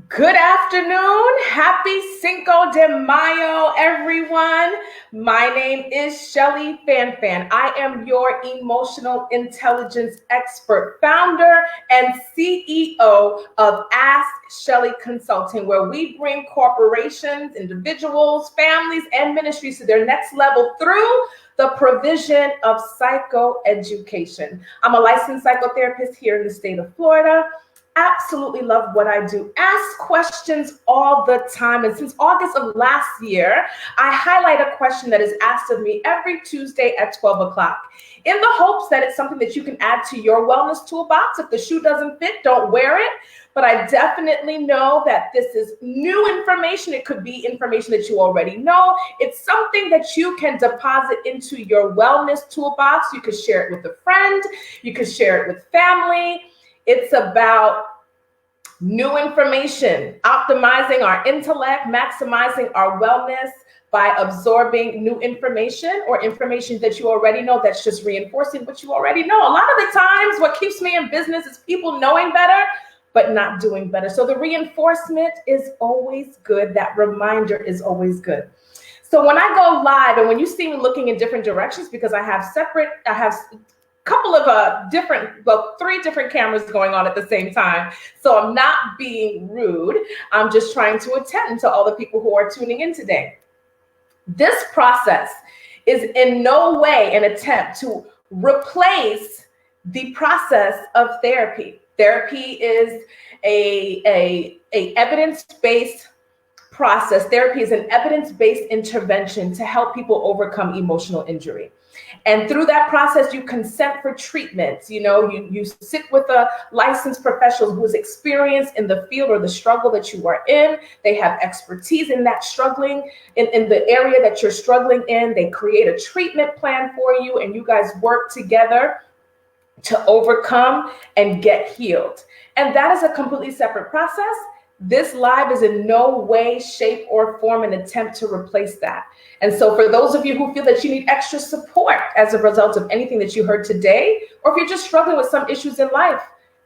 Good afternoon. Happy Cinco de Mayo, everyone. My name is Shelly Fanfan. I am your emotional intelligence expert, founder and CEO of Ask Shelly Consulting, where we bring corporations, individuals, families, and ministries to their next level through the provision of psychoeducation. I'm a licensed psychotherapist here in the state of Florida. Absolutely love what I do. Ask questions all the time. And since August of last year, I highlight a question that is asked of me every Tuesday at 12 o'clock in the hopes that it's something that you can add to your wellness toolbox. If the shoe doesn't fit, don't wear it. But I definitely know that this is new information. It could be information that you already know. It's something that you can deposit into your wellness toolbox. You could share it with a friend. You could share it with family. It's about new information, optimizing our intellect, maximizing our wellness by absorbing new information or information that you already know that's just reinforcing what you already know. A lot of the times, what keeps me in business is people knowing better, but not doing better. So the reinforcement is always good. That reminder is always good. So when I go live and when you see me looking in different directions, because I have couple of three different cameras going on at the same time. So I'm not being rude. I'm just trying to attend to all the people who are tuning in today. This process is in no way an attempt to replace the process of therapy. Therapy is a evidence-based process. Therapy is an evidence-based intervention to help people overcome emotional injury. And through that process, you consent for treatment. You sit with a licensed professional who is experienced in the field or the struggle that you are in. They have expertise in that struggling, in the area that you're struggling in. They create a treatment plan for you, and you guys work together to overcome and get healed. And that is a completely separate process. This live is in no way, shape, or form an attempt to replace that. And so for those of you who feel that you need extra support as a result of anything that you heard today, or if you're just struggling with some issues in life,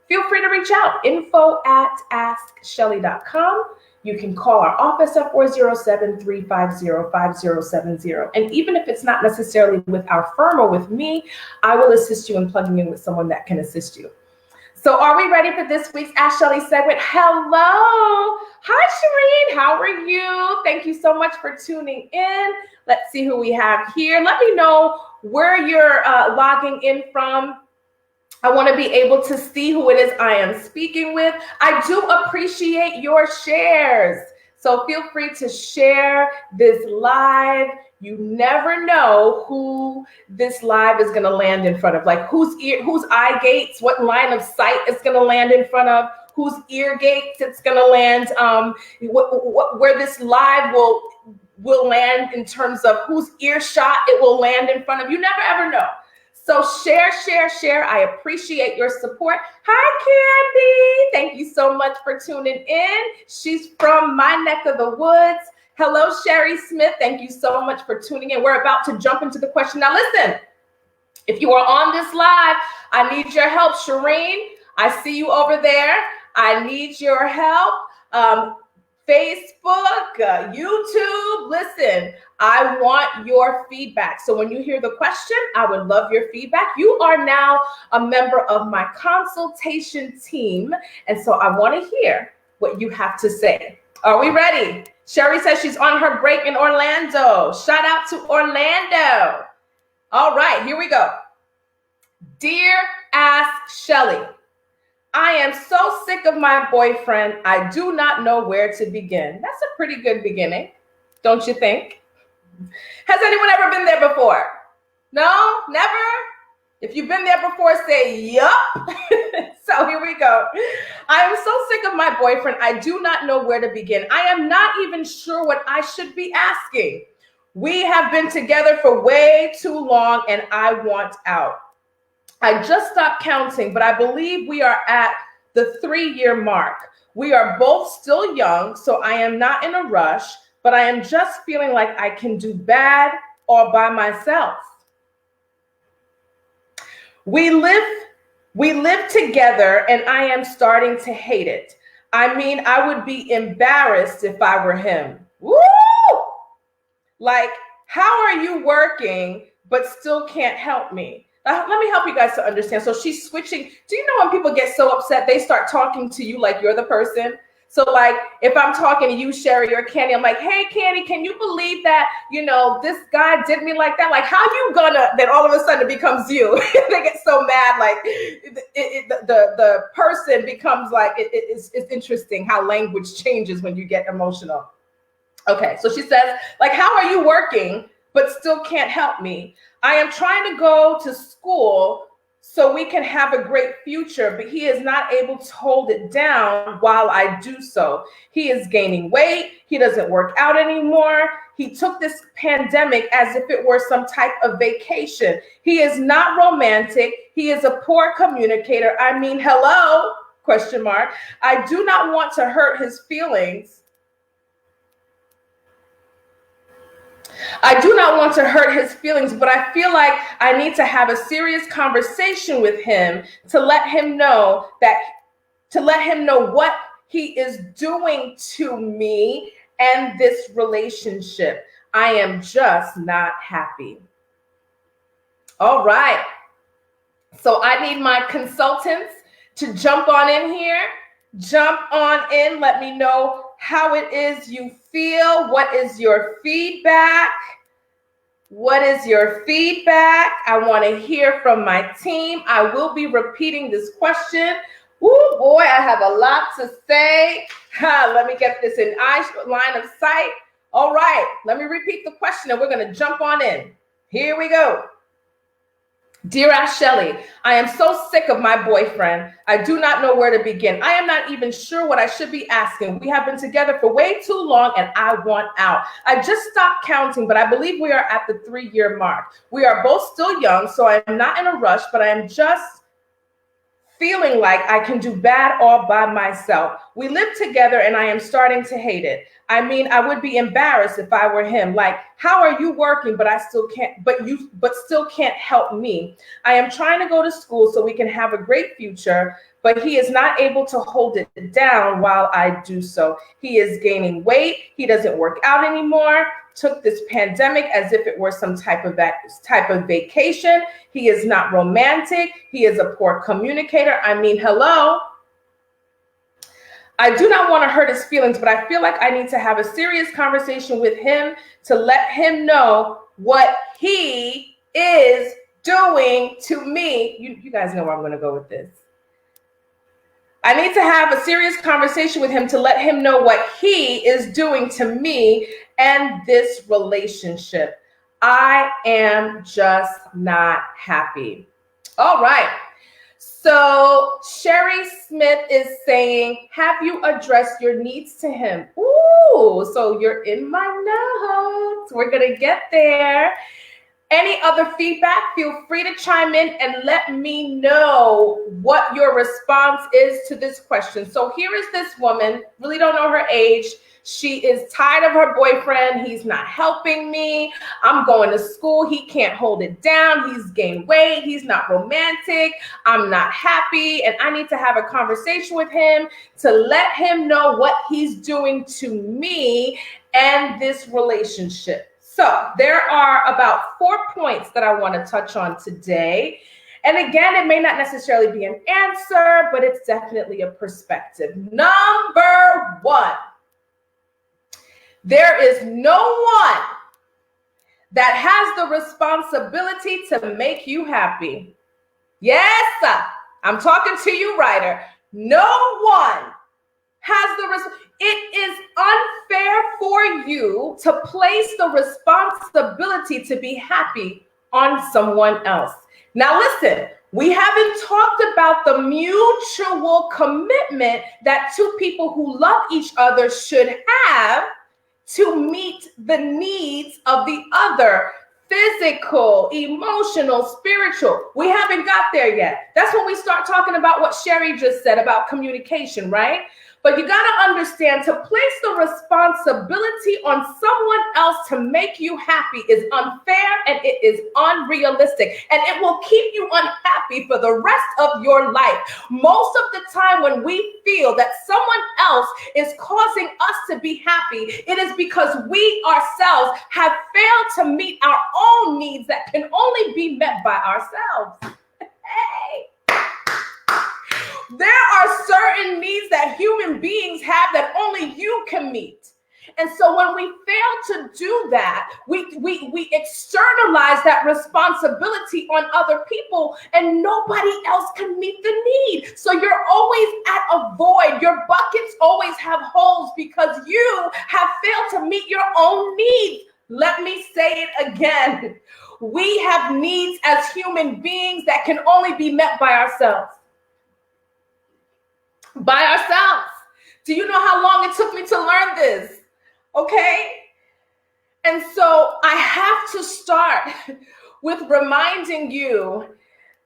feel free to reach out, info@askshelly.com. You can call our office at 407-350-5070. And even if it's not necessarily with our firm or with me, I will assist you in plugging in with someone that can assist you. So are we ready for this week's Ask Shelly segment? Hello. Hi, Shireen. How are you? Thank you so much for tuning in. Let's see who we have here. Let me know where you're logging in from. I want to be able to see who it is I am speaking with. I do appreciate your shares. So feel free to share this live. You never know who this live is going to land in front of, like whose eye gates, what line of sight it's going to land in front of, whose ear gates it's going to land, where this live will land in terms of whose earshot it will land in front of. You never ever know. So share. I appreciate your support. Hi, Candy. Thank you so much for tuning in. She's from my neck of the woods. Hello, Sherry Smith. Thank you so much for tuning in. We're about to jump into the question. Now, listen, if you are on this live, I need your help. Shireen, I see you over there. I need your help. Facebook, YouTube, listen, I want your feedback. So when you hear the question, I would love your feedback. You are now a member of my consultation team. And so I want to hear what you have to say. Are we ready? Sherry says she's on her break in Orlando. Shout out to Orlando. All right, here we go. Dear Ask Shelly, I am so sick of my boyfriend. I do not know where to begin. That's a pretty good beginning, don't you think? Has anyone ever been there before? No? Never? If you've been there before, say yup. So here we go. I am so sick of my boyfriend. I do not know where to begin. I am not even sure what I should be asking. We have been together for way too long and I want out. I just stopped counting, but I believe we are at the 3-year mark. We are both still young, so I am not in a rush, but I am just feeling like I can do bad all by myself. We live together and I am starting to hate it. I mean, I would be embarrassed if I were him. Woo! Like, how are you working but still can't help me? Let me help you guys to understand. So she's switching. Do you know when people get so upset, they start talking to you like you're the person? So like if I'm talking to you, Sherry or Candy, I'm like, hey, Candy, can you believe that, this guy did me like that? Like, how you gonna, then all of a sudden it becomes you. They get so mad, like the person becomes like, it's interesting how language changes when you get emotional. Okay, so she says, like, how are you working but still can't help me? I am trying to go to school so we can have a great future, but he is not able to hold it down while I do so. He is gaining weight. He doesn't work out anymore. He took this pandemic as if it were some type of vacation. He is not romantic. He is a poor communicator. I mean, hello, ? I do not want to hurt his feelings. I do not want to hurt his feelings, but I feel like I need to have a serious conversation with him to let him know what he is doing to me and this relationship. I am just not happy. All right. So I need my consultants to jump on in here. Jump on in. Let me know how it is you feel. What is your feedback? What is your feedback? I want to hear from my team. I will be repeating this question. Oh boy, I have a lot to say. Let me get this in line of sight. All right, let me repeat the question and we're going to jump on in. Here we go. Dear Ash Shelly, I am so sick of my boyfriend. I do not know where to begin. I am not even sure what I should be asking. We have been together for way too long and I want out. I just stopped counting, but I believe we are at the 3-year mark. We are both still young, so I am not in a rush, but I am just feeling like I can do bad all by myself. We live together and I am starting to hate it. I mean, I would be embarrassed if I were him. Like, how are you working, but still can't help me? I am trying to go to school so we can have a great future, but he is not able to hold it down while I do so. He is gaining weight. He doesn't work out anymore. Took this pandemic as if it were some type of vacation. He is not romantic. He is a poor communicator. I mean, hello. I do not want to hurt his feelings, but I feel like I need to have a serious conversation with him to let him know what he is doing to me. You guys know where I'm going to go with this. I need to have a serious conversation with him to let him know what he is doing to me and this relationship. I am just not happy. All right. So Sherry Smith is saying, have you addressed your needs to him? Ooh, so you're in my notes. We're going to get there. Any other feedback, feel free to chime in and let me know what your response is to this question. So here is this woman, really don't know her age. She is tired of her boyfriend. He's not helping me. I'm going to school. He can't hold it down. He's gained weight. He's not romantic. I'm not happy. And I need to have a conversation with him to let him know what he's doing to me and this relationship. So there are about 4 points that I want to touch on today. And again, it may not necessarily be an answer, but it's definitely a perspective. Number 1. There is no one that has the responsibility to make you happy. Yes, I'm talking to you, writer. No one has the responsibility. It is unfair for you to place the responsibility to be happy on someone else. Now listen, we haven't talked about the mutual commitment that two people who love each other should have to meet the needs of the other. Physical, emotional, spiritual. We haven't got there yet. That's when we start talking about what Sherry just said about communication, right? But you got to understand, to place the responsibility on someone else to make you happy is unfair and it is unrealistic. And it will keep you unhappy for the rest of your life. Most of the time when we feel that someone else is causing us to be happy, it is because we ourselves have failed to meet our own needs that can only be met by ourselves. Hey. There are certain needs that human beings have that only you can meet. And so when we fail to do that, we externalize that responsibility on other people, and nobody else can meet the need. So you're always at a void. Your buckets always have holes because you have failed to meet your own needs. Let me say it again. We have needs as human beings that can only be met by ourselves. By ourselves. Do you know how long it took me to learn this? Okay? And so I have to start with reminding you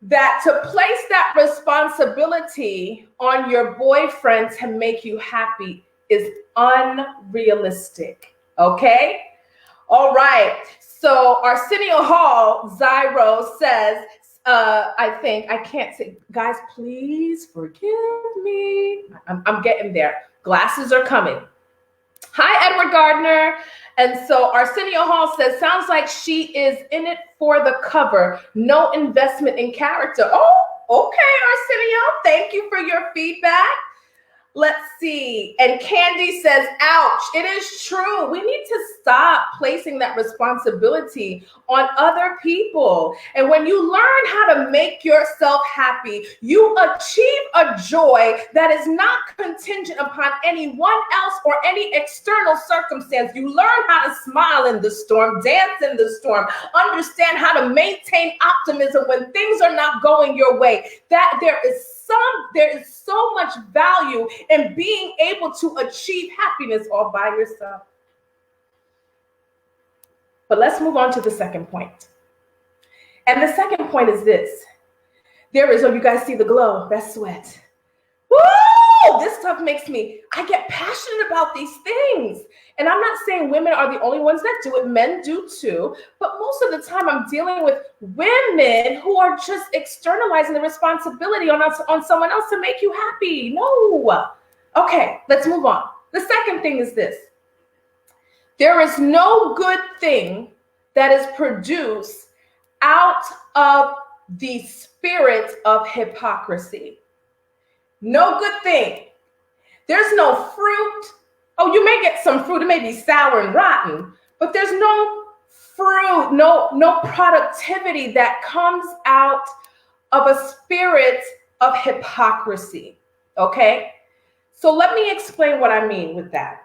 that to place that responsibility on your boyfriend to make you happy is unrealistic. Okay? All right. So Arsenio Hall, Zyro, says, I can't say, guys, please forgive me. I'm getting there. Glasses are coming. Hi, Edward Gardner. And so Arsenio Hall says, sounds like she is in it for the cover. No investment in character. Oh, okay, Arsenio. Thank you for your feedback. Let's see. And Candy says, ouch, it is true. We need to stop placing that responsibility on other people. And when you learn how to make yourself happy, you achieve a joy that is not contingent upon anyone else or any external circumstance. You learn how to smile in the storm, dance in the storm, understand how to maintain optimism when things are not going your way. That there is so much value in being able to achieve happiness all by yourself. But let's move on to the second point. And the second point is this. You guys see the glow, that's sweat. Woo! This stuff I get passionate about these things. And I'm not saying women are the only ones that do it. Men do too. But most of the time I'm dealing with women who are just externalizing the responsibility on someone else to make you happy. No. Okay, let's move on. The second thing is this. There is no good thing that is produced out of the spirit of hypocrisy. No good thing. There's no fruit. Oh, you may get some fruit. It may be sour and rotten, but there's no fruit, no productivity that comes out of a spirit of hypocrisy. Okay? So let me explain what I mean with that.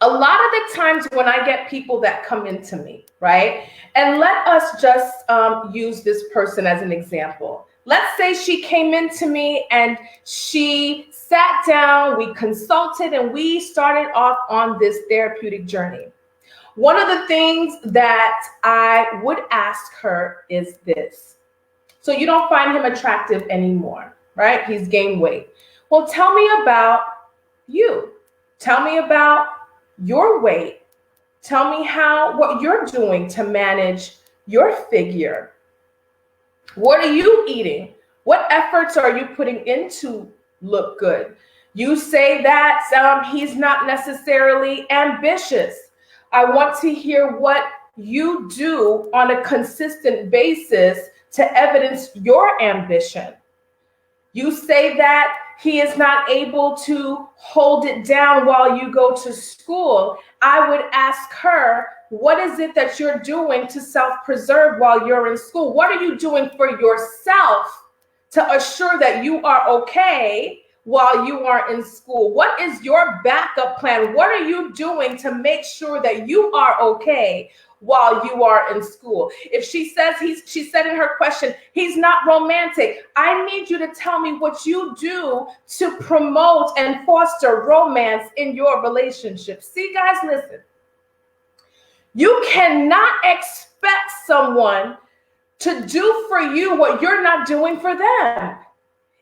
A lot of the times when I get people that come into me, right? And let us just use this person as an example. Let's say she came into me and she sat down, we consulted, and we started off on this therapeutic journey. One of the things that I would ask her is this. So you don't find him attractive anymore, right? He's gained weight. Well, tell me about you. Tell me about your weight. Tell me what you're doing to manage your figure. What are you eating? What efforts are you putting into look good? You say that he's not necessarily ambitious. I want to hear what you do on a consistent basis to evidence your ambition. You say that he is not able to hold it down while you go to school. I would ask her, what is it that you're doing to self-preserve while you're in school? What are you doing for yourself to assure that you are okay while you are in school? What is your backup plan? What are you doing to make sure that you are okay while you are in school? If she says she said in her question, he's not romantic, I need you to tell me what you do to promote and foster romance in your relationship. See, guys, listen. You cannot expect someone to do for you what you're not doing for them.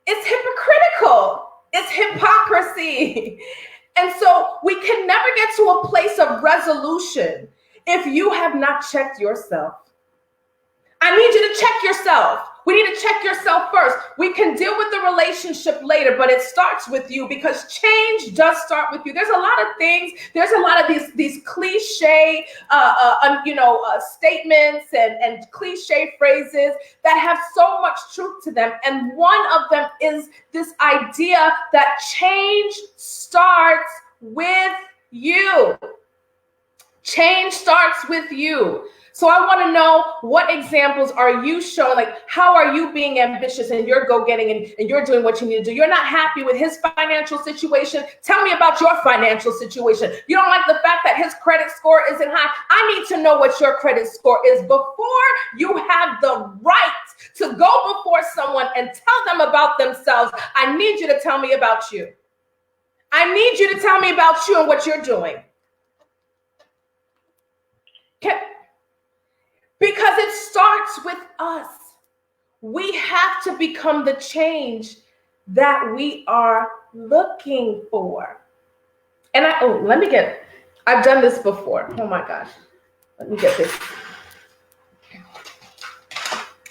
It's hypocritical. It's hypocrisy. see. And so we can never get to a place of resolution if you have not checked yourself. I need you to check yourself. We need to check yourself first. We can deal with the relationship later, but it starts with you, because change does start with you. There's a lot of things. There's a lot of these cliche, statements and cliche phrases that have so much truth to them. And one of them is this idea that change starts with you. Change starts with you. So I want to know, what examples are you showing? Like, how are you being ambitious and you're go-getting and you're doing what you need to do? You're not happy with his financial situation. Tell me about your financial situation. You don't like the fact that his credit score isn't high. I need to know what your credit score is before you have the right to go before someone and tell them about themselves. I need you to tell me about you. I need you to tell me about you and what you're doing. Because it starts with us. We have to become the change that we are looking for. And I've done this before. Oh my gosh. Let me get this.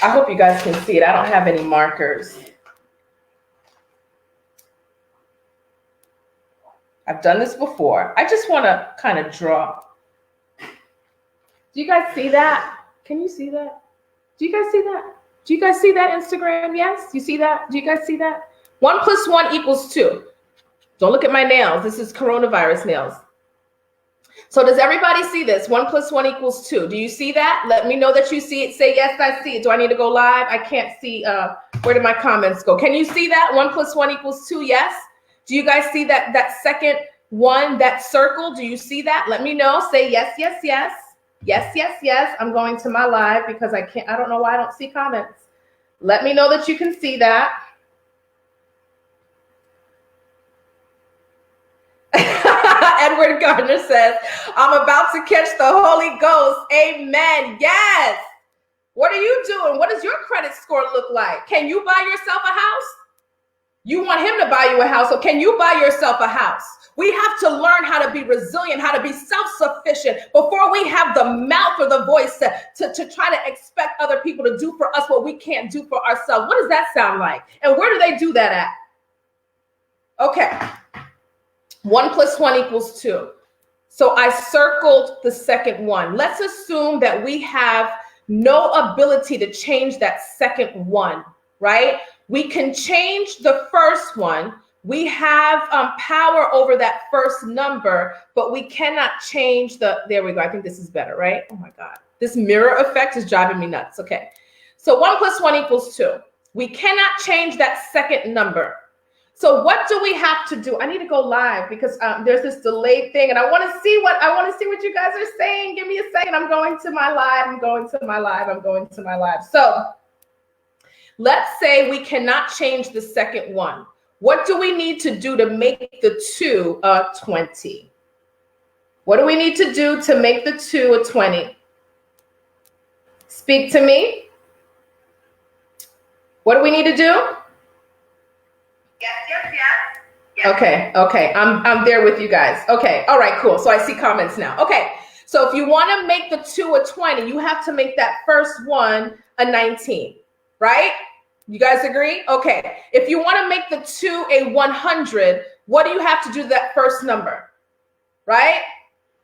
I hope you guys can see it. I don't have any markers. I've done this before. I just want to kind of draw. Do you guys see that? Can you see that? Do you guys see that? Do you guys see that, Instagram? Yes? You see that? Do you guys see that? 1 + 1 = 2. Don't look at my nails. This is coronavirus nails. So does everybody see this? 1 + 1 = 2. Do you see that? Let me know that you see it. Say, yes, I see it. Do I need to go live? I can't see. Where did my comments go? Can you see that? 1 + 1 = 2. Yes? Do you guys see that second one, that circle? Do you see that? Let me know. Say yes, yes, yes. Yes, yes, yes. I'm going to my live because I don't know why I don't see comments. Let me know that you can see that. Edward Gardner says, I'm about to catch the Holy Ghost. Amen. Yes. What are you doing? What does your credit score look like? Can you buy yourself a house? You want him to buy you a house, so can you buy yourself a house? We have to learn how to be resilient, how to be self-sufficient before we have the mouth or the voice to try to expect other people to do for us what we can't do for ourselves. What does that sound like? And where do they do that at? Okay. 1 + 1 = 2. So I circled the second one. Let's assume that we have no ability to change that second one, right? We can change the first one. We have power over that first number, but we cannot change there we go. I think this is better, right? Oh my God. This mirror effect is driving me nuts. Okay. So 1 + 1 = 2. We cannot change that second number. So what do we have to do? I need to go live because there's this delayed thing, and I want to see what you guys are saying. Give me a second. I'm going to my live. So let's say we cannot change the second one. What do we need to do to make the 2 a 20? What do we need to do to make the 2 a 20? Speak to me. What do we need to do? Yes. Okay. I'm there with you guys. Okay. All right, cool. So I see comments now. Okay. So if you want to make the 2 a 20, you have to make that first one a 19, right? You guys agree? Okay. If you want to make the 2 a 100, what do you have to do to that first number? Right?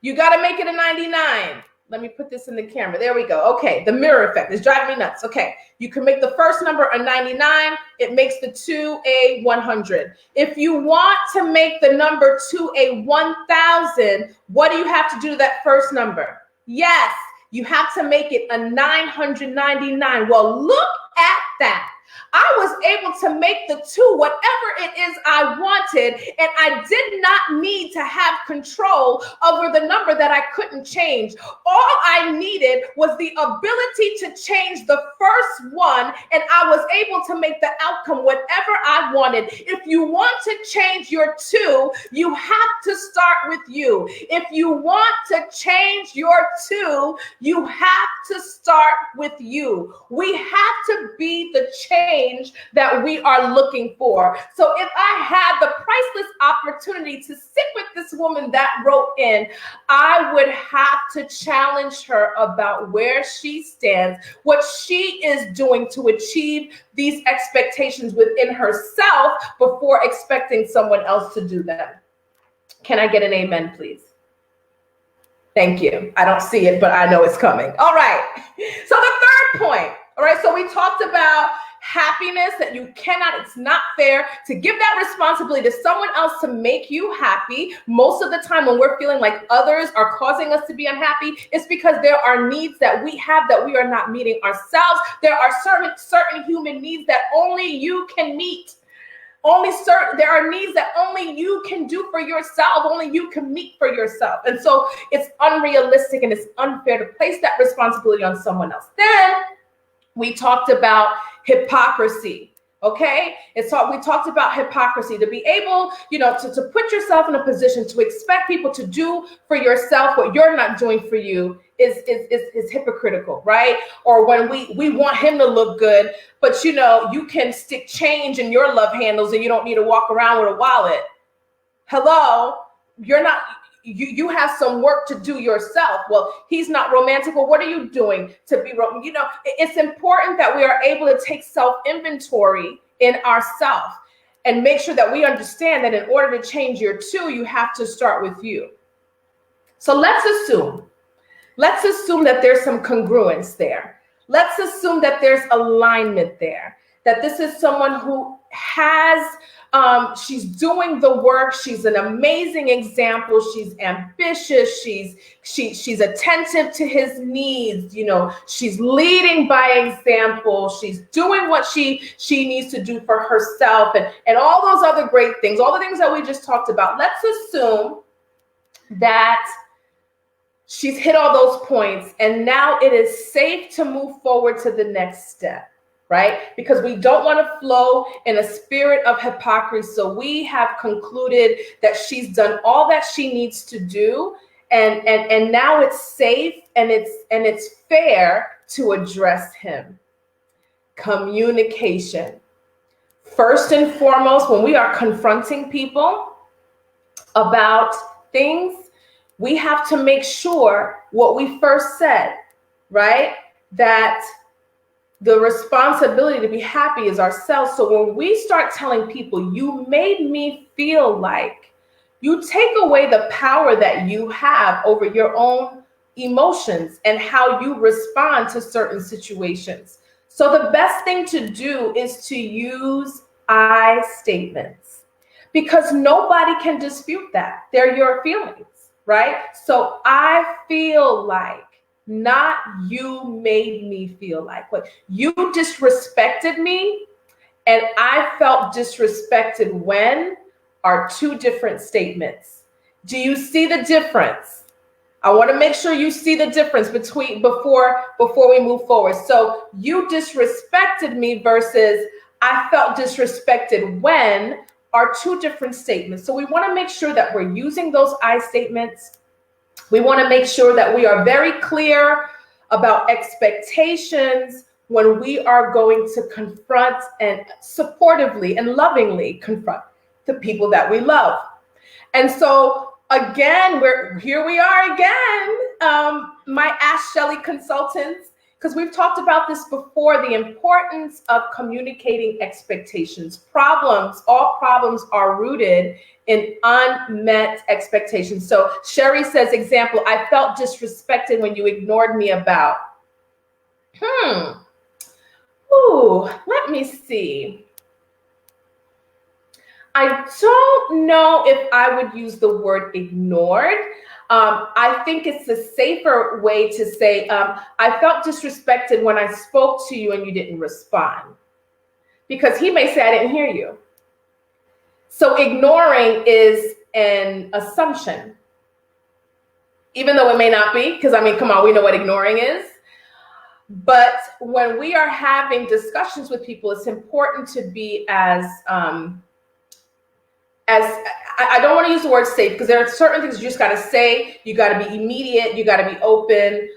You got to make it a 99. Let me put this in the camera. There we go. Okay. The mirror effect is driving me nuts. Okay. You can make the first number a 99. It makes the 2 a 100. If you want to make the number 2 a 1000, what do you have to do to that first number? Yes. You have to make it a 999. Well, look at that. I was able to make the 2 whatever it is I wanted, and I did not need to have control over the number that I couldn't change. All I needed was the ability to change the first one, and I was able to make the outcome whatever I wanted. If you want to change your 2, you have to start with you. If you want to change your 2, you have to start with you. We have to be the change that we are looking for. So if I had the price priceless opportunity to sit with this woman that wrote in, I would have to challenge her about where she stands, what she is doing to achieve these expectations within herself before expecting someone else to do them. Can I get an amen, please? Thank you. I don't see it, but I know it's coming. All right. So the third point, all right, so we talked about happiness, that you cannot, it's not fair to give that responsibility to someone else to make you happy. Most of the time when we're feeling like others are causing us to be unhappy, it's because there are needs that we have that we are not meeting ourselves. There are certain human needs that only you can meet. There are needs that only you can do for yourself, only you can meet for yourself. And so it's unrealistic and it's unfair to place that responsibility on someone else. Then we talked about hypocrisy. Okay, we talked about hypocrisy, to be able, to put yourself in a position to expect people to do for yourself what you're not doing for you is hypocritical, right? Or when we want him to look good, but you can stick change in your love handles and you don't need to walk around with a wallet. Hello, you have some work to do yourself. Well, he's not romantic. Well, what are you doing to be romantic? It's important that we are able to take self-inventory in ourselves and make sure that we understand that in order to change your two, you have to start with you. So let's assume that there's some congruence there. Let's assume that there's alignment there, that this is someone who has, she's doing the work. She's an amazing example. She's ambitious. She's attentive to his needs. She's leading by example. She's doing what she needs to do for herself and all those other great things, all the things that we just talked about. Let's assume that she's hit all those points and now it is safe to move forward to the next step. Right? Because we don't want to flow in a spirit of hypocrisy. So we have concluded that she's done all that she needs to do. And now it's safe and it's fair to address him. Communication. First and foremost, when we are confronting people about things, we have to make sure what we first said, right? That the responsibility to be happy is ourselves. So when we start telling people, you made me feel like, you take away the power that you have over your own emotions and how you respond to certain situations. So the best thing to do is to use I statements because nobody can dispute that. They're your feelings, right? So I feel like, not you made me feel like. But you disrespected me and I felt disrespected when are two different statements. Do you see the difference? I want to make sure you see the difference before we move forward. So you disrespected me versus I felt disrespected when are two different statements. So we want to make sure that we're using those I statements. We want to make sure that we are very clear about expectations when we are going to confront and supportively and lovingly confront the people that we love. And so again, here we are again, my Ask Shelly consultants, because we've talked about this before, the importance of communicating expectations. All problems are rooted in unmet expectations. So Sherry says, example, I felt disrespected when you ignored me about. Let me see. I don't know if I would use the word ignored. I think it's a safer way to say, I felt disrespected when I spoke to you and you didn't respond. Because he may say, I didn't hear you. So ignoring is an assumption, even though it may not be, because come on, we know what ignoring is. But when we are having discussions with people, it's important to be as I don't want to use the word safe because there are certain things you just got to say. You got to be immediate. You got to be open.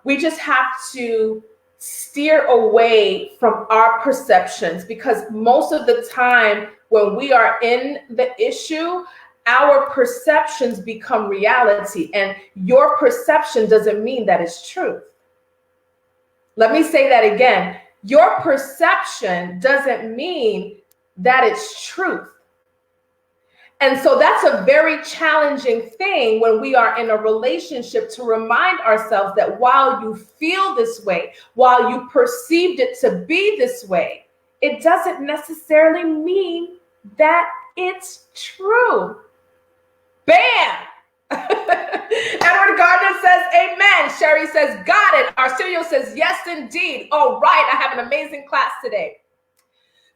We just have to steer away from our perceptions, because most of the time when we are in the issue, our perceptions become reality, and your perception doesn't mean that it's truth. Let me say that again. Your perception doesn't mean that it's truth. And so that's a very challenging thing when we are in a relationship, to remind ourselves that while you feel this way, while you perceived it to be this way, it doesn't necessarily mean that it's true. Bam! Edward Gardner says, amen. Sherry says, got it. Arsenio says, yes, indeed. All right, I have an amazing class today.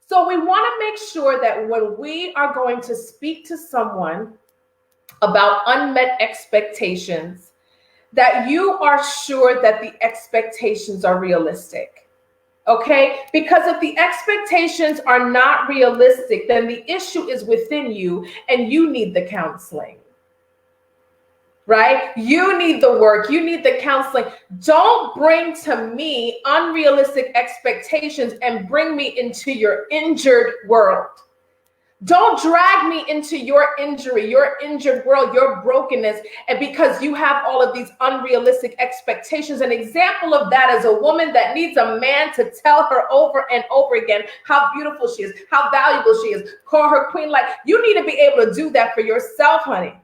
So we want to make sure that when we are going to speak to someone about unmet expectations, that you are sure that the expectations are realistic. Okay? Because if the expectations are not realistic, then the issue is within you and you need the counseling. Right? You need the work. You need the counseling. Don't bring to me unrealistic expectations and bring me into your injured world. Don't drag me into your injury, your injured world, your brokenness, and because you have all of these unrealistic expectations. An example of that is a woman that needs a man to tell her over and over again how beautiful she is, how valuable she is, call her queen. Like, you need to be able to do that for yourself, honey.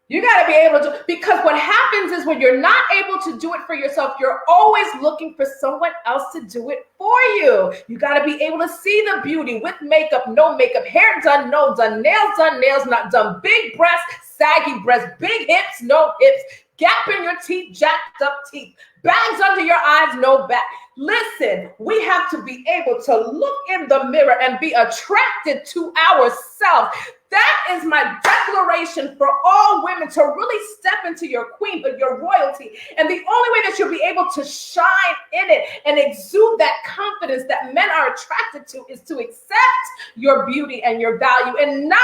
You got to be able to, because what happens is when you're not able to do it for yourself, you're always looking for someone else to do it for you. You got to be able to see the beauty with makeup, no makeup, hair done, no done, nails not done, big breasts, saggy breasts, big hips, no hips, gap in your teeth, jacked up teeth, bags under your eyes, no back. Listen, we have to be able to look in the mirror and be attracted to ourselves. That is my declaration for all women, to really step into your queenhood, your royalty. And the only way that you'll be able to shine in it and exude that confidence that men are attracted to is to accept your beauty and your value and not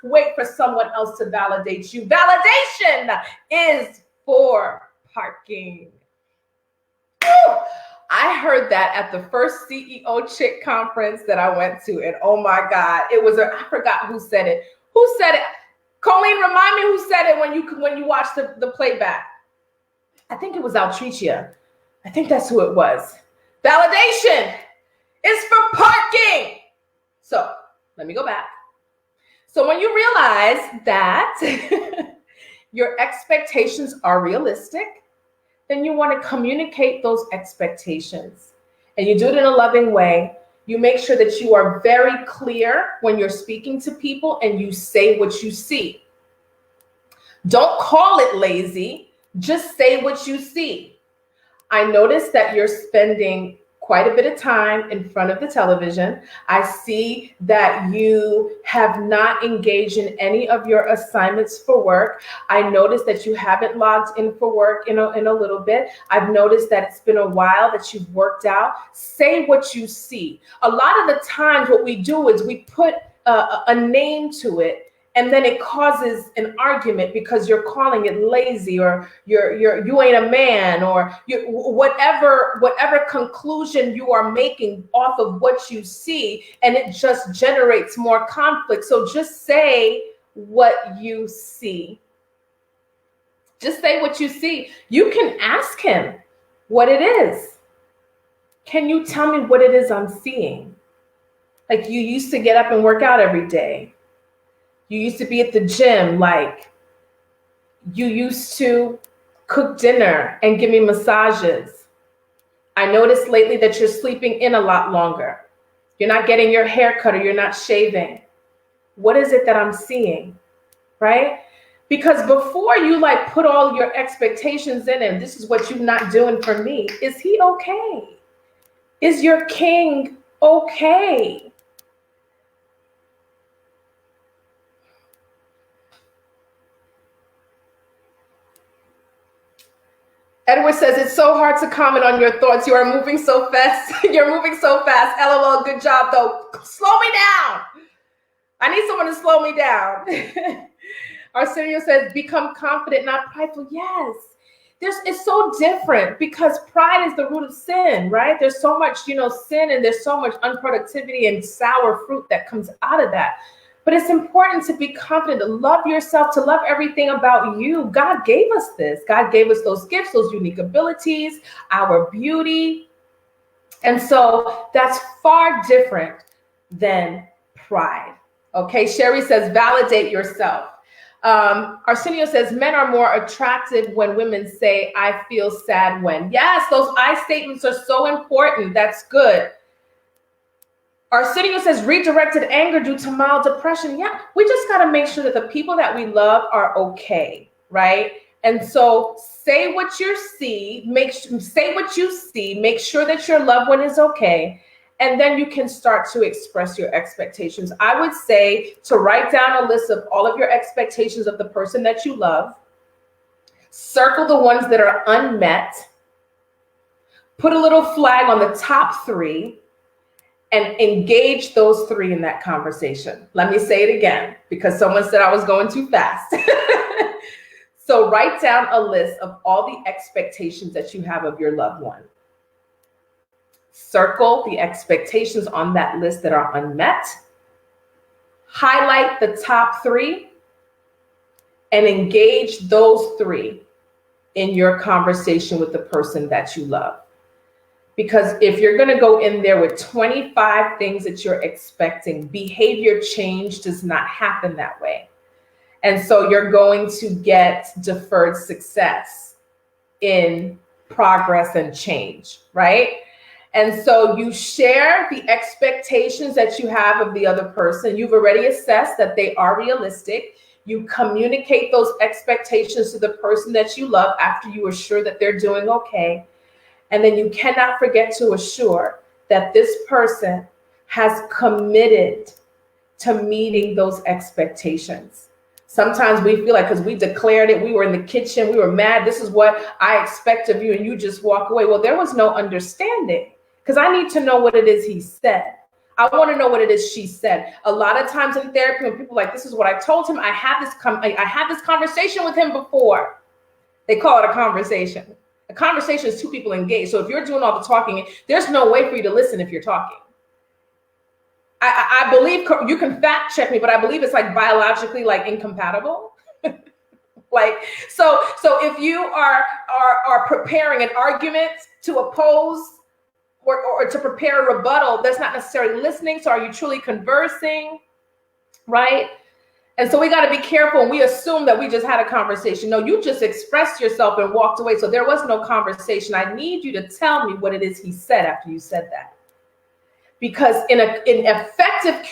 wait for someone else to validate you. Validation is for parking. Woo! I heard that at the first CEO Chick conference that I went to, and oh my God, I forgot who said it. Who said it? Colleen, remind me who said it when you watched the playback. I think it was Altricia. I think that's who it was. Validation is for parking. So let me go back. So when you realize that your expectations are realistic, then you want to communicate those expectations. And you do it in a loving way. You make sure that you are very clear when you're speaking to people and you say what you see. Don't call it lazy. Just say what you see. I noticed that you're spending quite a bit of time in front of the television. I see that you have not engaged in any of your assignments for work. I noticed that you haven't logged in for work in a little bit. I've noticed that it's been a while that you've worked out. Say what you see. A lot of the times what we do is we put a name to it, and then it causes an argument because you're calling it lazy, or you ain't a man, or whatever conclusion you are making off of what you see, and it just generates more conflict. So just say what you see. Just say what you see. You can ask him what it is. Can you tell me what it is I'm seeing? Like, you used to get up and work out every day. You used to be at the gym. Like, you used to cook dinner and give me massages. I noticed lately that you're sleeping in a lot longer. You're not getting your hair cut, or you're not shaving. What is it that I'm seeing, right? Because before you put all your expectations in, and this is what you're not doing for me, is he okay? Is your king okay? Edward says, it's so hard to comment on your thoughts. You are moving so fast. You're moving so fast. LOL, good job, though. Slow me down. I need someone to slow me down. Arsenio says, become confident, not prideful. Yes. It's so different because pride is the root of sin, right? There's so much, sin, and there's so much unproductivity and sour fruit that comes out of that. But it's important to be confident, to love yourself, to love everything about you. God gave us this. God gave us those gifts, those unique abilities, our beauty. And so that's far different than pride. Okay, Sherry says, validate yourself. Arsenio says, men are more attractive when women say, I feel sad when. Yes, those I statements are so important. That's good. Arsenio says, redirected anger due to mild depression. Yeah, we just got to make sure that the people that we love are okay, right? And so say what you see, make sure that your loved one is okay. And then you can start to express your expectations. I would say to write down a list of all of your expectations of the person that you love. Circle the ones that are unmet. Put a little flag on the top 3 and engage those 3 in that conversation. Let me say it again because someone said I was going too fast. So write down a list of all the expectations that you have of your loved one. Circle the expectations on that list that are unmet. Highlight the top 3 and engage those 3 in your conversation with the person that you love. Because if you're going to go in there with 25 things that you're expecting, behavior change does not happen that way. And so you're going to get deferred success in progress and change, right? And so you share the expectations that you have of the other person. You've already assessed that they are realistic. You communicate those expectations to the person that you love after you are sure that they're doing okay. And then you cannot forget to assure that this person has committed to meeting those expectations. Sometimes we feel like because we declared it, we were in the kitchen, we were mad, this is what I expect of you, and you just walk away. Well, there was no understanding because I need to know what it is he said. I want to know what it is she said. A lot of times in therapy, when people are like, this is what I told him, I had this conversation with him before. They call it a conversation. A conversation is 2 people engaged. So if you're doing all the talking, there's no way for you to listen if you're talking. I believe, you can fact check me, but I believe it's like biologically like incompatible. Like, so if you are preparing an argument to oppose or to prepare a rebuttal, that's not necessarily listening. So are you truly conversing, right? And so we got to be careful, and we assume that we just had a conversation. No, you just expressed yourself and walked away. So there was no conversation. I need you to tell me what it is he said after you said that. Because in effective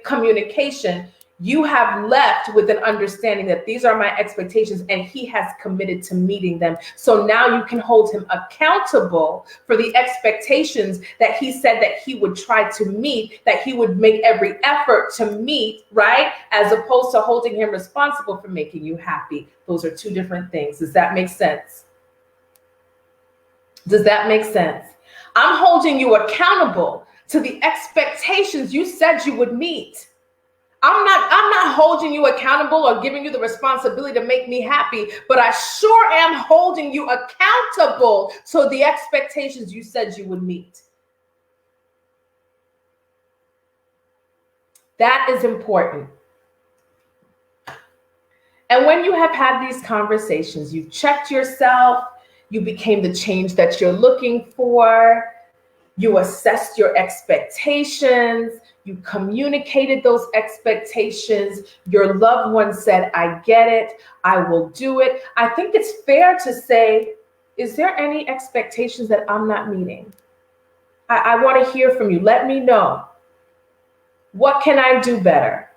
communication, you have left with an understanding that these are my expectations and he has committed to meeting them. So now you can hold him accountable for the expectations that he said that he would try to meet, that he would make every effort to meet, right? As opposed to holding him responsible for making you happy. Those are 2 different things. Does that make sense? Does that make sense? I'm holding you accountable to the expectations you said you would meet. I'm not holding you accountable or giving you the responsibility to make me happy, but I sure am holding you accountable to the expectations you said you would meet. That is important. And when you have had these conversations, you've checked yourself, you became the change that you're looking for, you assessed your expectations, you communicated those expectations, your loved one said, I get it, I will do it. I think it's fair to say, is there any expectations that I'm not meeting? I want to hear from you. Let me know. What can I do better?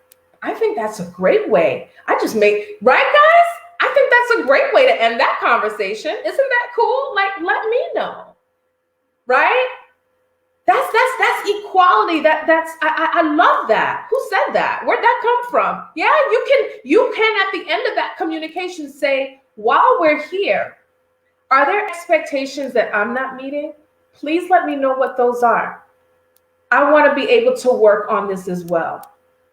I think that's a great way. Right, guys? I think that's a great way to end that conversation. Isn't that cool? Like, let me know, right? That's equality. I love that. Who said that? Where'd that come from? Yeah, you can at the end of that communication say, while we're here, are there expectations that I'm not meeting? Please let me know what those are. I want to be able to work on this as well.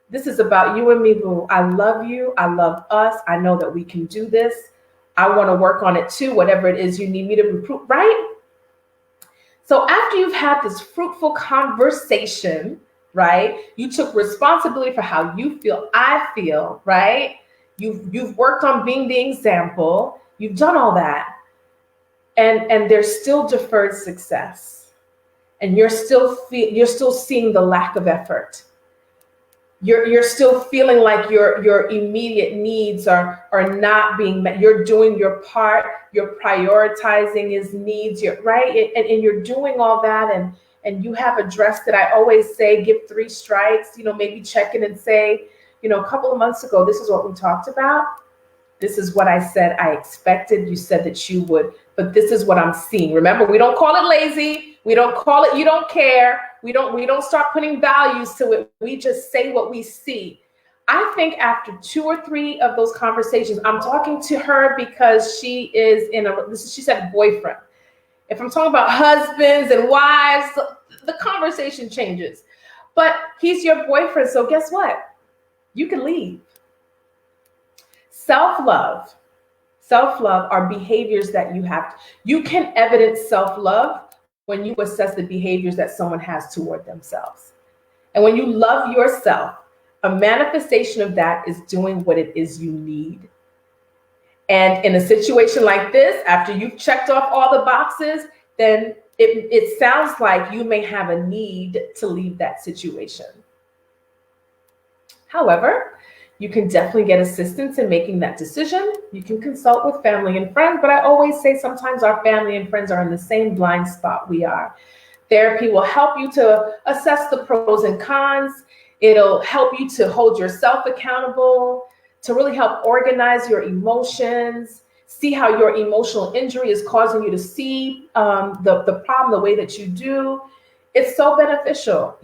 This is about you and me, boo. I love you. I love us. I know that we can do this. I want to work on it too, whatever it is you need me to improve, right? So after you've had this fruitful conversation, right? You took responsibility for how you feel, I feel, right? You've worked on being the example. You've done all that. And there's still deferred success. And you're still seeing the lack of effort. You're still feeling like your immediate needs are not being met. You're doing your part. You're prioritizing his needs. You're right, and you're doing all that, and you have addressed it. I always say, give 3 strikes. Maybe check in and say, a couple of months ago, this is what we talked about. This is what I said I expected. You said that you would, but this is what I'm seeing. Remember, we don't call it lazy. We don't call it you don't care. We don't start putting values to it. We just say what we see. I think after 2 or 3 of those conversations, I'm talking to her because she is she said boyfriend. If I'm talking about husbands and wives, the conversation changes. But he's your boyfriend, so guess what? You can leave. Self-love are behaviors that you can evidence self-love when you assess the behaviors that someone has toward themselves. And when you love yourself, a manifestation of that is doing what it is you need. And in a situation like this, after you've checked off all the boxes, then it sounds like you may have a need to leave that situation. However, you can definitely get assistance in making that decision. You can consult with family and friends, but I always say sometimes our family and friends are in the same blind spot we are. Therapy will help you to assess the pros and cons. It'll help you to hold yourself accountable, to really help organize your emotions, see how your emotional injury is causing you to see the problem the way that you do. It's so beneficial.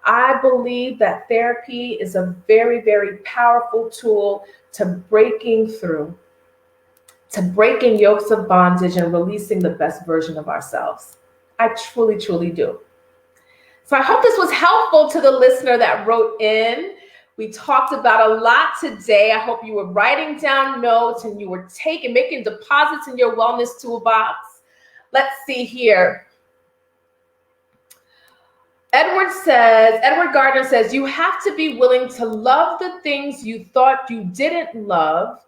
I believe that therapy is a very, very powerful tool to breaking yokes of bondage and releasing the best version of ourselves. I truly, truly do. So I hope this was helpful to the listener that wrote in. We talked about a lot today. I hope you were writing down notes and you were making deposits in your wellness toolbox. Let's see here. Edward Gardner says, you have to be willing to love the things you thought you didn't love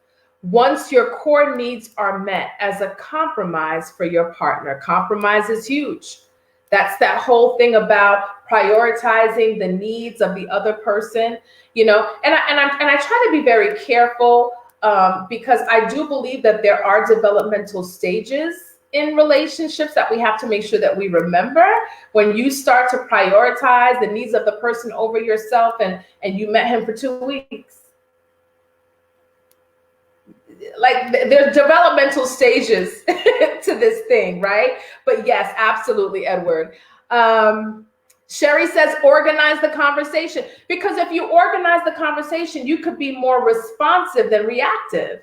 once your core needs are met as a compromise for your partner. Compromise is huge. That's that whole thing about prioritizing the needs of the other person, and I try to be very careful because I do believe that there are developmental stages in relationships that we have to make sure that we remember. When you start to prioritize the needs of the person over yourself and you met him for 2 weeks, like there's developmental stages to this thing, right? But yes, absolutely, Edward. Sherry says, organize the conversation, because if you organize the conversation, you could be more responsive than reactive.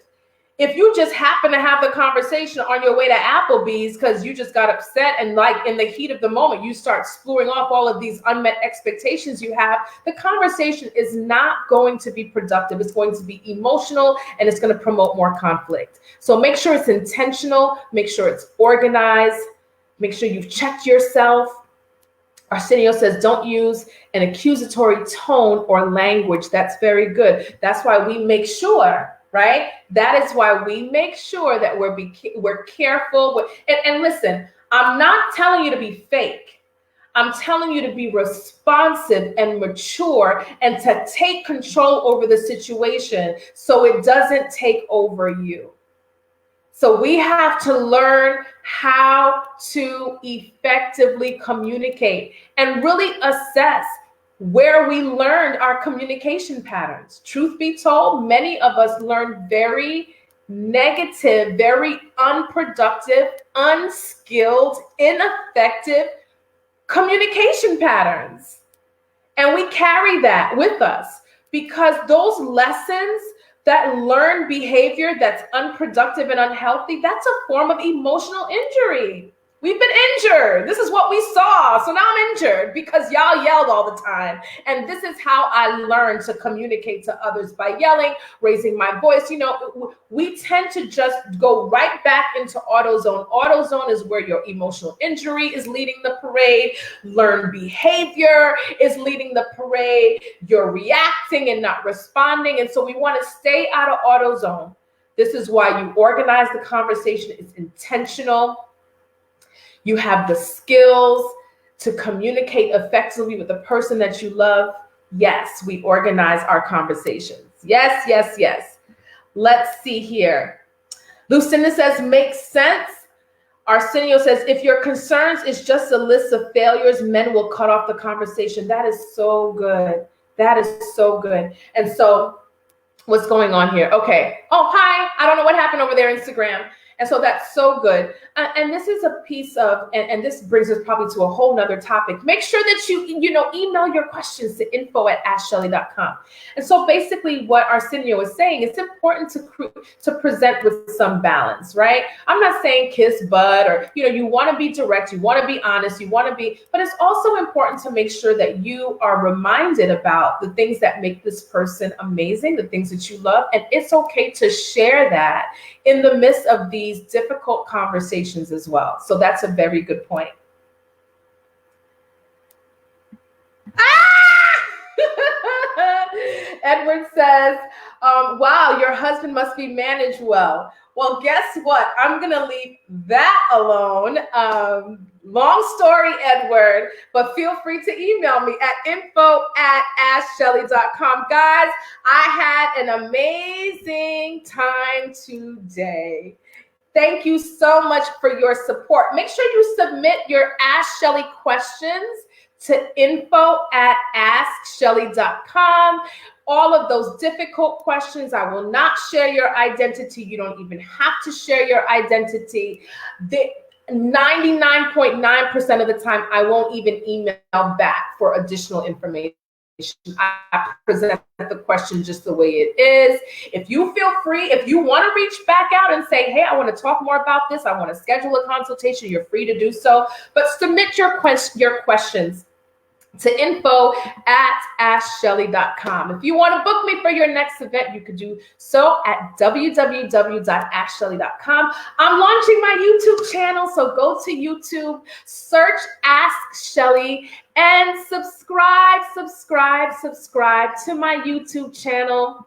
If you just happen to have the conversation on your way to Applebee's because you just got upset and like in the heat of the moment, you start spewing off all of these unmet expectations you have, the conversation is not going to be productive. It's going to be emotional and it's going to promote more conflict. So make sure it's intentional, make sure it's organized, make sure you've checked yourself. Arsenio says, don't use an accusatory tone or language. That's very good. That's why we make sure, right? That is why we make sure that we're careful. And listen, I'm not telling you to be fake. I'm telling you to be responsive and mature and to take control over the situation so it doesn't take over you. So we have to learn how to effectively communicate and really assess where we learned our communication patterns. Truth be told, many of us learned very negative, very unproductive, unskilled, ineffective communication patterns. And we carry that with us because those lessons, that learned behavior that's unproductive and unhealthy, that's a form of emotional injury. We've been injured. This is what we saw. So now I'm injured because y'all yelled all the time. And this is how I learned to communicate to others, by yelling, raising my voice. You know, we tend to just go right back into AutoZone. AutoZone is where your emotional injury is leading the parade. Learned behavior is leading the parade. You're reacting and not responding. And so we want to stay out of AutoZone. This is why you organize the conversation. It's intentional. You have the skills to communicate effectively with the person that you love. Yes, we organize our conversations. Yes, yes, yes. Let's see here. Lucinda says, makes sense. Arsenio says, if your concerns is just a list of failures, men will cut off the conversation. That is so good. That is so good. And so what's going on here? Okay. Oh, hi. I don't know what happened over there, Instagram. And so that's so good. And this is a piece of, and this brings us probably to a whole nother topic. Make sure that you email your questions to info@AskShelly.com. And so basically what Arsenio is saying, it's important to present with some balance, right? I'm not saying kiss butt or, you want to be direct, you want to be honest, but it's also important to make sure that you are reminded about the things that make this person amazing, the things that you love. And it's okay to share that in the midst of these difficult conversations as well. So that's a very good point. Edward says, wow, your husband must be managed well. Well, guess what? I'm going to leave that alone. Long story, Edward, but feel free to email me at info@AskShelly.com. Guys, I had an amazing time today. Thank you so much for your support. Make sure you submit your Ask Shelly questions to info@AskShelly.com. All of those difficult questions, I will not share your identity. You don't even have to share your identity. 99.9% of the time, I won't even email back for additional information. I present the question just the way it is. If you feel free, if you want to reach back out and say, hey, I want to talk more about this, I want to schedule a consultation, you're free to do so. But submit your questions to info@AskShelly.com. If you want to book me for your next event, you could do so at www.AskShelly.com. I'm launching my YouTube channel, so go to YouTube, search Ask Shelly, and subscribe to my YouTube channel.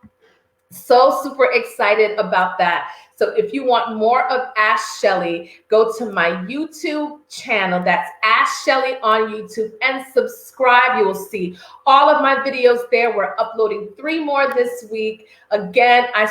So super excited about that. So if you want more of Ask Shelly, go to my YouTube channel. That's Ask Shelly on YouTube and subscribe. You will see all of my videos there. We're uploading 3 more this week. Again, I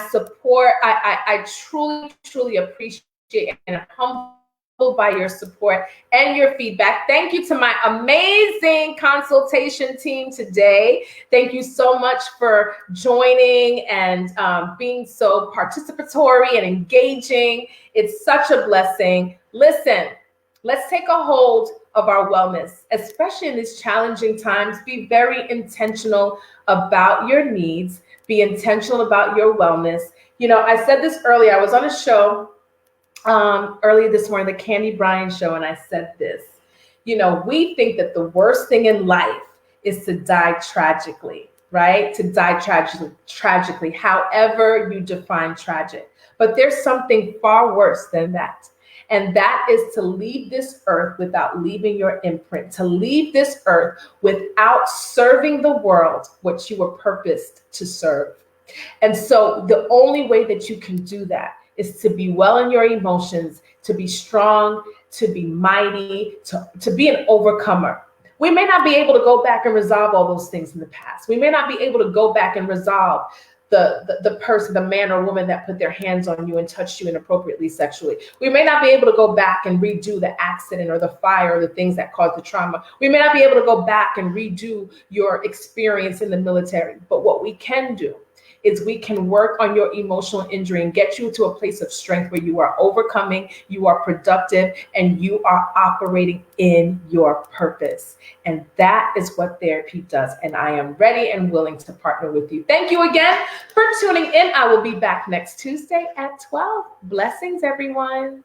truly appreciate and I'm humbled by your support and your feedback. Thank you to my amazing consultation team today. Thank you so much for joining and being so participatory and engaging. It's such a blessing. Listen, let's take a hold of our wellness, especially in these challenging times. Be very intentional about your needs. Be intentional about your wellness. I said this earlier. I was on a show earlier this morning, the Candy Bryan show, and I said this. We think that the worst thing in life is to die tragically, right? To die tragically, however you define tragic. But there's something far worse than that. And that is to leave this earth without leaving your imprint, to leave this earth without serving the world what you were purposed to serve. And so the only way that you can do that is to be well in your emotions, to be strong, to be mighty, to be an overcomer. We may not be able to go back and resolve all those things in the past. We may not be able to go back and resolve the person, the man or woman that put their hands on you and touched you inappropriately sexually. We may not be able to go back and redo the accident or the fire or the things that caused the trauma. We may not be able to go back and redo your experience in the military. But what we can do is we can work on your emotional injury and get you to a place of strength where you are overcoming, you are productive, and you are operating in your purpose. And that is what therapy does. And I am ready and willing to partner with you. Thank you again for tuning in. I will be back next Tuesday at 12. Blessings, everyone.